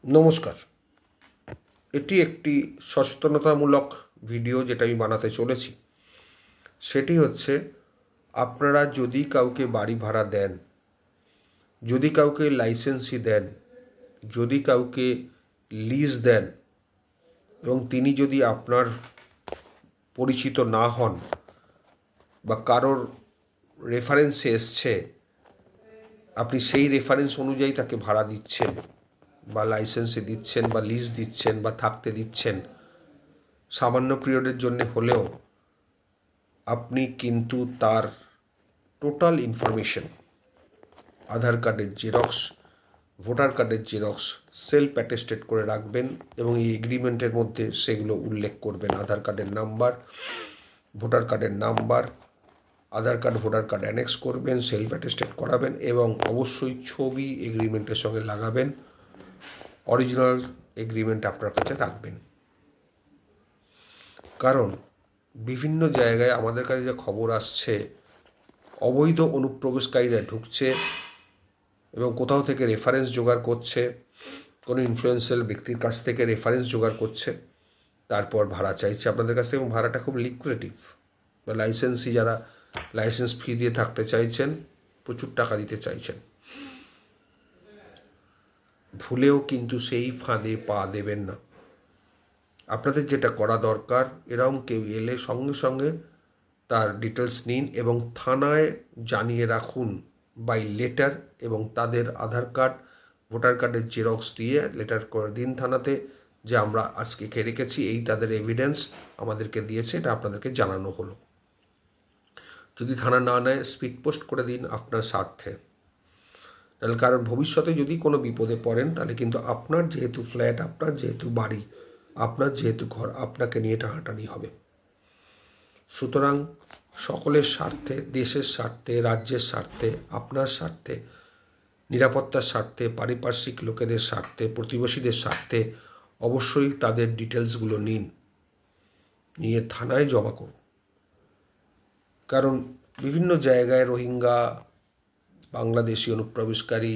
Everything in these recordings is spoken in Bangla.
নমস্কার। এটি একটি সচেতনতামূলক ভিডিও যেটা আমি বানাতে চলেছি। সেটি হচ্ছে, আপনারা যদি কাউকে বাড়ি ভাড়া দেন, যদি কাউকে লাইসেন্সি দেন, যদি কাউকে লিজ দেন এবং তিনি যদি আপনার পরিচিত না হন বা কারোর রেফারেন্সে এসছে, আপনি সেই রেফারেন্স অনুযায়ী তাকে ভাড়া দিচ্ছেন বা লাইসেন্সে দিচ্ছেন বা লিজ দিচ্ছেন বা থাকতে দিচ্ছেন, সামান্য পিরিয়ডের জন্য হলেও আপনি কিন্তু তার টোটাল ইনফরমেশন, আধার কার্ডের জেরক্স, ভোটার কার্ডের জেরক্স সেলফ অ্যাটেস্টেড করে রাখবেন এবং এই এগ্রিমেন্টের মধ্যে সেগুলো উল্লেখ করবেন। আধার কার্ডের নাম্বার, ভোটার কার্ডের নাম্বার, আধার কার্ড ভোটার কার্ড অ্যানেক্স করবেন, সেলফ অ্যাটেস্টেড করাবেন এবং অবশ্যই ছবি এগ্রিমেন্টের সঙ্গে লাগাবেন। অরিজিনাল এগ্রিমেন্ট আপনার কাছে রাখবেন। কারণ বিভিন্ন জায়গায় আমাদের কাছে যে খবর আসছে, অবৈধ অনুপ্রবেশকারীরা ঢুকছে এবং কোথাও থেকে রেফারেন্স জোগাড় করছে, কোনো ইনফ্লুয়েন্সিয়াল ব্যক্তির কাছ থেকে রেফারেন্স জোগাড় করছে, তারপর ভাড়া চাইছে আপনাদের কাছ থেকে এবং ভাড়াটা খুব লিকুইডেটিভ। বা লাইসেন্সি যারা লাইসেন্স ফি দিয়ে থাকতে চাইছেন, প্রচুর টাকা দিতে চাইছেন, ভুলেও কিন্তু সেই ফাঁদে পা দেবেন না। আপনাদের যেটা করা দরকার, এরকম কেউ এলে সঙ্গে সঙ্গে তার ডিটেলস নিন এবং থানায় জানিয়ে রাখুন বাই লেটার, এবং তাদের আধার কার্ড ভোটার কার্ডের জেরক্স দিয়ে লেটার করে দিন থানাতে যে আমরা আজকে কে রেখেছি, এই তাদের এভিডেন্স আমাদেরকে দিয়েছে, এটা আপনাদেরকে জানানো হলো। যদি থানা না নেয়, স্পিড পোস্ট করে দিন আপনার স্বার্থে। তাহলে কারণ ভবিষ্যতে যদি কোনো বিপদে পড়েন, তাহলে কিন্তু আপনার যেহেতু ফ্ল্যাট, আপনার যেহেতু বাড়ি, আপনার যেহেতু ঘর, আপনাকে নিয়ে টানাটানি হবে। সুতরাং সকলের স্বার্থে, দেশের স্বার্থে, রাজ্যের স্বার্থে, আপনার স্বার্থে, নিরাপত্তার স্বার্থে, পারিপার্শ্বিক লোকেদের স্বার্থে, প্রতিবেশীদের স্বার্থে অবশ্যই তাদের ডিটেলসগুলো নিন, নিয়ে থানায় জমা করুন। কারণ বিভিন্ন জায়গায় রোহিঙ্গা, বাংলাদেশি অনুপ্রবেশকারী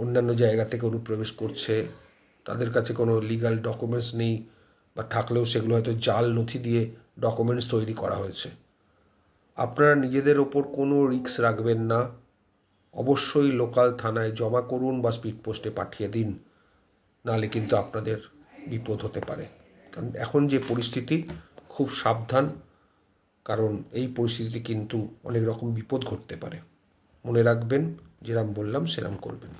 অন্যান্য জায়গা থেকে অনুপ্রবেশ করছে, তাদের কাছে কোনো লিগ্যাল ডকুমেন্টস নেই বা থাকলেও সেগুলো হয়তো জাল নথি দিয়ে ডকুমেন্টস তৈরি করা হয়েছে। আপনারা নিজেদের ওপর কোনো রিস্ক রাখবেন না, অবশ্যই লোকাল থানায় জমা করুন বা স্পিড পোস্টে পাঠিয়ে দিন, নাহলে কিন্তু আপনাদের বিপদ হতে পারে। কারণ এখন যে পরিস্থিতি, খুব সাবধান, কারণ এই পরিস্থিতিতে কিন্তু অনেক রকম বিপদ ঘটতে পারে। মনে রাখবেন, যেরকম বললাম সেরকম করবেন।